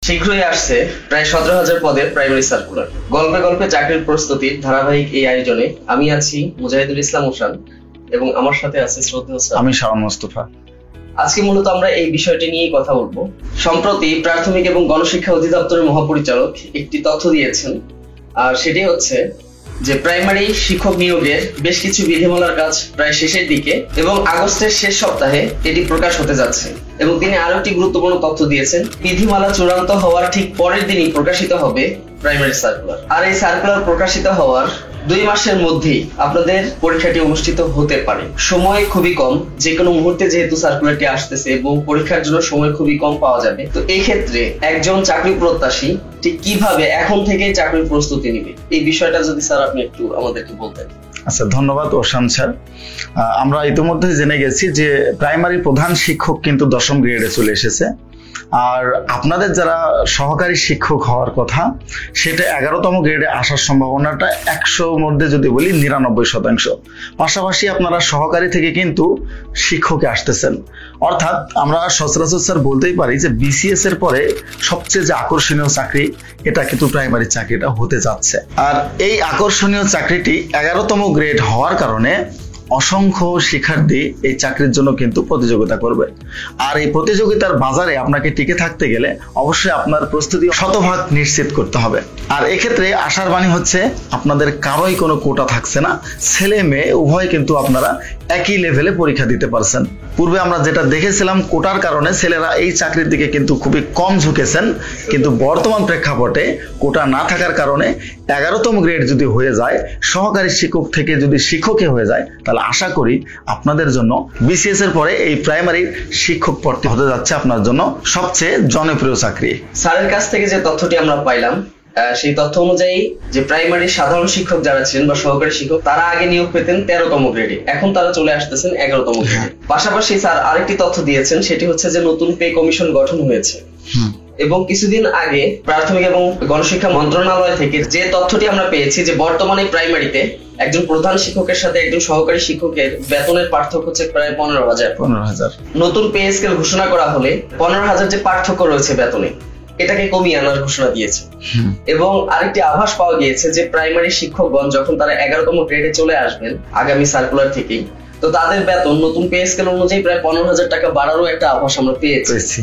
শীঘ্রই আসছে প্রায় 17,000 পদের প্রাইমারি সার্কুলার। গল্পে গল্পে চাকরির প্রস্তুতির ধারাবাহিক এই আয়োজনে আমি আছি মুজাহিদুল ইসলাম হোসেন এবং আমার সাথে আছে শ্রদ্ধেয় স্যার আমি শাওন মোস্তফা। আজকে মূলত আমরা এই বিষয়টি নিয়েই কথা বলবো। সম্প্রতি প্রাথমিক এবং গণশিক্ষা অধিদপ্তরের মহাপরিচালক একটি তথ্য দিয়েছেন, আর সেটি হচ্ছে যে প্রাইমারি শিক্ষক নিয়োগের বেশ কিছু বিধিমালার কাজ প্রায় শেষের দিকে এবং আগস্টের শেষ সপ্তাহে এটি প্রকাশ হতে যাচ্ছে। এবং তিনি আরো একটি গুরুত্বপূর্ণ তথ্য দিয়েছেন, বিধিমালা চূড়ান্ত হওয়ার ঠিক পরের দিনই প্রকাশিত হবে প্রাইমারি সার্কুলার। আর এই সার্কুলার প্রকাশিত হওয়ার 2 মাসের মধ্যেই আপনাদের পরীক্ষাটি অনুষ্ঠিত হতে পারে। সময় খুবই কম, যে কোনো মুহূর্তে যেহেতু সার্কুলারটি আসতেছে এবং পরীক্ষার জন্য সময় খুবই কম পাওয়া যাবে। তো এই ক্ষেত্রে একজন চাকরি প্রত্যাশী ঠিক কিভাবে এখন থেকে চাকরির প্রস্তুতি নেবে, এই বিষয়টা যদি স্যার আপনি একটু আমাদেরকে বলতেন। আচ্ছা, ধন্যবাদ ওশান স্যার। আমরা ইতিমধ্যে জেনে গেছি যে প্রাইমারি প্রধান শিক্ষক কিন্তু 10ম গ্রেডে চলে এসেছে, আর আপনাদের যারা সহকারী শিক্ষক হওয়ার কথা সেটা 11তম গ্রেডে আসার সম্ভাবনাটা 100 মধ্যে যদি বলি 99%। পাশাপাশি আপনারা সহকারী থেকে কিন্তু শিক্ষকে আসতেছেন, অর্থাৎ আমরা সচরাচর স্যার বলতেই পারি যে বিসিএস এর পরে সবচেয়ে যে আকর্ষণীয় চাকরি এটা কিন্তু প্রাইমারি চাকরিটা হতে যাচ্ছে। আর এই আকর্ষণীয় চাকরিটি 11তম গ্রেড হওয়ার কারণে অসংখ্য শিক্ষার্থী এই চাকরির জন্য কিন্তু প্রতিযোগিতা করবে। আর এই প্রতিযোগিতার বাজারে আপনাকে টিকে থাকতে গেলে অবশ্যই আপনার প্রস্তুতি শতভাগ নিশ্চিত করতে হবে। আর এক্ষেত্রে আশার বাণী হচ্ছে আপনাদের কারোই কোনো কোটা থাকছে না, ছেলে মেয়ে উভয় কিন্তু আপনারা একই লেভেলে পরীক্ষা দিতে পারছেন। পূর্বে আমরা যেটা দেখেছিলাম কোটার কারণে ছেলেরা এই চাকরির দিকে কিন্তু খুবই কম ঝুঁকেছেন, কিন্তু বর্তমান প্রেক্ষাপটে কোটা না থাকার কারণে 11তম গ্রেড যদি হয়ে যায়, সহকারী শিক্ষক থেকে যদি শিক্ষকে হয়ে যায়, তাহলে আশা করি আপনাদের জন্য বিসিএস এর পরে এই প্রাইমারি শিক্ষক পদটি হতে যাচ্ছে আপনার জন্য সবচেয়ে জনপ্রিয় চাকরি। স্যারের কাছ থেকে যে তথ্যটি আমরা পাইলাম সেই তথ্য অনুযায়ী যে প্রাইমারি সাধারণ শিক্ষক যারা ছিলেন বা সহকারী শিক্ষক তারা আগে নিয়োগ পেতেন 13তম গ্রেডে, এখন তারা চলে আসতেছেন 11তম গ্রেডে। পাশাপাশি স্যার আরেকটি তথ্য দিয়েছেন, সেটি হচ্ছে যে নতুন পে কমিশন গঠন হয়েছে। এবং কিছুদিন আগে প্রাথমিক এবং গণশিক্ষা মন্ত্রণালয় থেকে যে তথ্যটি আমরা পেয়েছি যে বর্তমানে প্রাইমারিতে একজন প্রধান শিক্ষকের সাথে একজন সহকারী শিক্ষকের বেতনের পার্থক্য হচ্ছে প্রায় 15,000। নতুন পে স্কেল ঘোষণা করা হলে 15,000 যে পার্থক্য রয়েছে বেতনে, এটাকে কমিয়ে আনার ঘোষণা দিয়েছে। এবং আরেকটি আভাস পাওয়া গিয়েছে যে প্রাইমারি শিক্ষকগণ যখন তারা 11তম গ্রেডে চলে আসবেন আগামী সার্কুলার থেকেই, তো তাদের বেতন নতুন পে স্কেল অনুযায়ী প্রায় 15,000 টাকা বাড়ারও একটা আভাস আমরা পেয়েছি।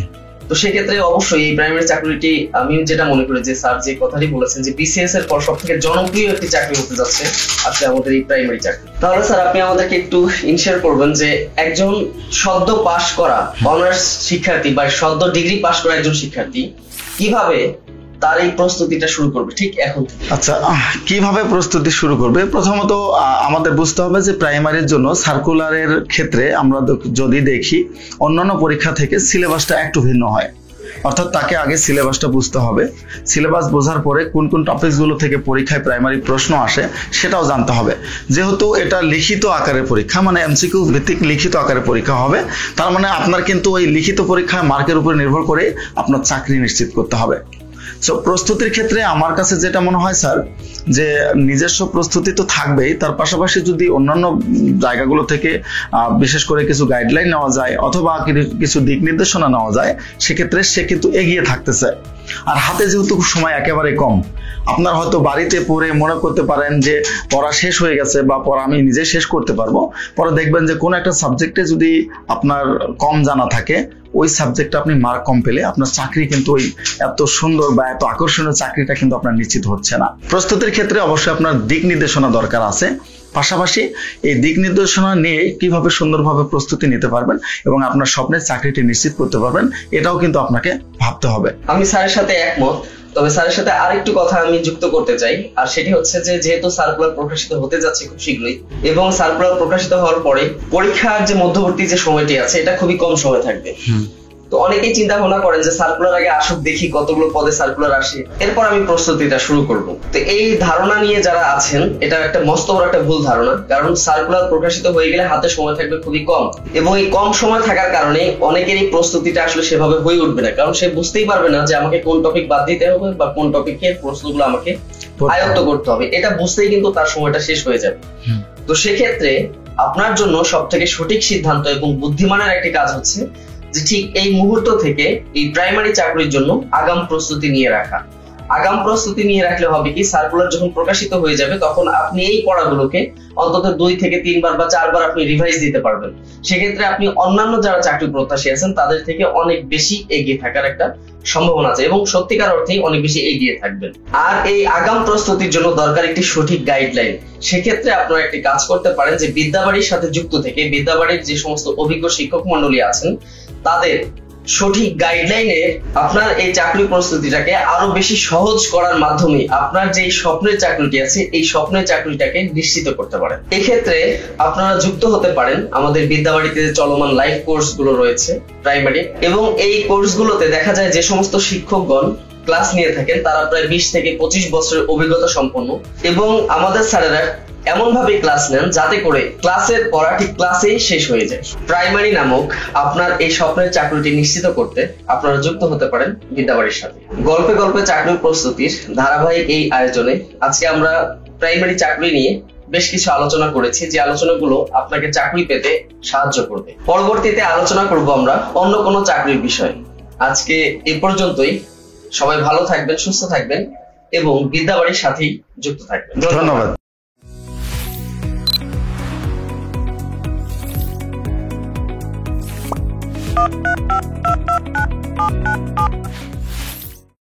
তো সেক্ষেত্রে অবশ্যই এই প্রাইমারি চাকরিটি আমি যেটা মনে করি যে স্যার যে কথাটি বলেছেন যে বিসিএস এর পর সব থেকে জনপ্রিয় একটি চাকরি হতে যাচ্ছে আসলে আমাদের এই প্রাইমারি চাকরি। তাহলে স্যার আপনি আমাদেরকে একটু ইনশিওর করবেন যে একজন সদ্য পাশ করা অনার্স শিক্ষার্থী বা সদ্য ডিগ্রি পাশ করা একজন শিক্ষার্থী কিভাবে তার এই প্রস্তুতিটা শুরু করবে ঠিক এখন থেকে? আচ্ছা, কিভাবে প্রস্তুতি শুরু করবে? প্রথমত আমাদের বুঝতে হবে যে প্রাইমারির জন্য সার্কুলারের ক্ষেত্রে আমরা যদি দেখি অন্যান্য পরীক্ষা থেকে সিলেবাসটা একটু ভিন্ন হয়, অর্থাৎ তাকে আগে সিলেবাসটা বুঝতে হবে। সিলেবাস বোঝার পরে কোন কোন টপিকসগুলো থেকে পরীক্ষায় প্রাইমারি প্রশ্ন আসে সেটাও জানতে হবে। যেহেতু এটা লিখিত আকারের পরীক্ষা, মানে এমসিকিউ ভিত্তিক লিখিত আকারের পরীক্ষা হবে, তার মানে আপনার কিন্তু ওই লিখিত পরীক্ষায় মার্কের উপর নির্ভর করে আপনার চাকরি নিশ্চিত করতে হবে। সো প্রস্তুতির ক্ষেত্রে আমার কাছে যেটা মনে হয় স্যার, যে নিজস্ব প্রস্তুতি তো থাকবেই, তার পাশাপাশি যদি অন্যান্য জায়গাগুলো থেকে বিশেষ করে কিছু গাইডলাইন নেওয়া যায় অথবা কিছু দিক নির্দেশনা নেওয়া যায়, সেক্ষেত্রে সে কিন্তু এগিয়ে থাকতেছে। আর হাতে যেহেতু সময় একেবারে কম, আপনার হয়তো বাড়িতে পড়ে মনে করতে পারেন যে পড়া শেষ হয়ে গেছে বা পড়া আমি নিজে শেষ করতে পারবো, পরে দেখবেন যে কোনো একটা সাবজেক্টে যদি আপনার কম জানা থাকে, ওই সাবজেক্টে আপনি মার্ক কম পেলে আপনার চাকরি কিন্তু ওই এত সুন্দর বা এত আকর্ষণীয় চাকরিটা কিন্তু আপনার নিশ্চিত হচ্ছে না। প্রস্তুতির ক্ষেত্রে অবশ্যই আপনার দিক নির্দেশনা দরকার আছে, পাশাপাশি এই দিক নির্দেশনা নিয়ে কিভাবে সুন্দরভাবে প্রস্তুতি নিতে পারবেন এবং আপনার স্বপ্নের চাকরিটি নিশ্চিত করতে পারবেন, এটাও কিন্তু আপনাকে ভাবতে হবে। আমি স্যারের সাথে একমত, তবে স্যারের সাথে আরেকটু কথা আমি যুক্ত করতে চাই, আর সেটি হচ্ছে যে যেহেতু সার্কুলার প্রকাশিত হতে যাচ্ছে খুব শীঘ্রই এবং সার্কুলার প্রকাশিত হওয়ার পরে পরীক্ষার যে মধ্যবর্তী যে সময়টি আছে এটা খুবই কম সময় থাকবে। তো অনেকেই চিন্তা ভাবনা করেন যে সার্কুলার আগে আসুক, দেখি কতগুলো পদে সার্কুলার আসে, এরপর আমি প্রস্তুতিটা শুরু করব। তো এই ধারণা নিয়ে যারা আছেন এটা একটা মস্ত বড় একটা ভুল ধারণা, কারণ সার্কুলার প্রকাশিত হয়ে গেলে হাতে সময় থাকবে খুবই কম এবং এই কম সময় থাকার কারণে অনেকেরই প্রস্তুতিটা আসলে সেভাবে হয়ে উঠবে না, কারণ সে বুঝতেই পারবে না যে আমাকে কোন টপিক বাদ দিতে হবে বা কোন টপিকের প্রশ্নগুলো আমাকে আয়ত্ত করতে হবে। এটা বুঝতেই কিন্তু তার সময়টা শেষ হয়ে যাবে। তো সেক্ষেত্রে আপনার জন্য সব থেকে সঠিক সিদ্ধান্ত এবং বুদ্ধিমানের একটি কাজ হচ্ছে যে ঠিক এই মুহূর্ত থেকে এই প্রাইমারি চাকরির জন্য আগাম প্রস্তুতি নিয়ে রাখা। আগাম প্রস্তুতি নিয়ে রাখলে হবে কি, সার্কুলার যখন প্রকাশিত হয়ে যাবে তখন আপনি এই পড়াগুলোকে অন্তত 2 থেকে 3 বার বা 4 বার আপনি রিভাইজ দিতে পারবেন। সেক্ষেত্রে আপনি অন্যান্য যারা চাকরি প্রত্যাশী আছেন তাদের থেকে অনেক বেশি এগিয়ে থাকার একটা সম্ভাবনা আছে এবং সত্যিকার অর্থেই অনেক বেশি এগিয়ে থাকবেন। আর এই আগাম প্রস্তুতির জন্য দরকার একটি সঠিক গাইডলাইন। সেক্ষেত্রে আপনারা একটি কাজ করতে পারেন যে বিদ্যাবাড়ির সাথে যুক্ত থেকে বিদ্যাবাড়ির যে সমস্ত অভিজ্ঞ শিক্ষক মন্ডলী আছেন তাদের সঠিক গাইডলাইনে আপনার এই চাকরি প্রস্তুতিটাকে আরো বেশি সহজ করার মাধ্যমে আপনার যে স্বপ্নের চাকরিটি আছে এই স্বপ্নের চাকরিটাকে নিশ্চিত করতে পারেন। এক্ষেত্রে আপনারা যুক্ত হতে পারেন আমাদের বিদ্যাবাড়িতে চলমান লাইভ কোর্স গুলো রয়েছে প্রাইমারি, এবং এই কোর্সগুলোতে দেখা যায় যে সমস্ত শিক্ষকগণ ক্লাস নিয়ে থাকেন তারা প্রায় 20 থেকে 25 বছরের অভিজ্ঞতা সম্পন্ন, এবং আমাদের স্যারেরা এমন ভাবে ক্লাস নেন যাতে করে ক্লাসের পড়া ঠিক ক্লাসেই শেষ হয়ে যায়। প্রাইমারি নামক আপনার এই স্বপ্নের চাকরিটি নিশ্চিত করতে আপনারা যুক্ত হতে পারেন বিদ্যাবাড়ির সাথে। গল্পে গল্পে চাকরির প্রস্তুতির ধারাবাহিক এই আয়োজনে আজকে আমরা প্রাইমারি চাকরি নিয়ে বেশ কিছু আলোচনা করেছি, যে আলোচনাগুলো আপনাকে চাকরি পেতে সাহায্য করবে। পরবর্তীতে আলোচনা করব আমরা অন্য কোনো চাকরির বিষয়। আজকে এ পর্যন্তই। সবাই ভালো থাকবেন, সুস্থ থাকবেন এবং বিদ্যাবাড়ির সাথেই যুক্ত থাকবেন। ধন্যবাদ।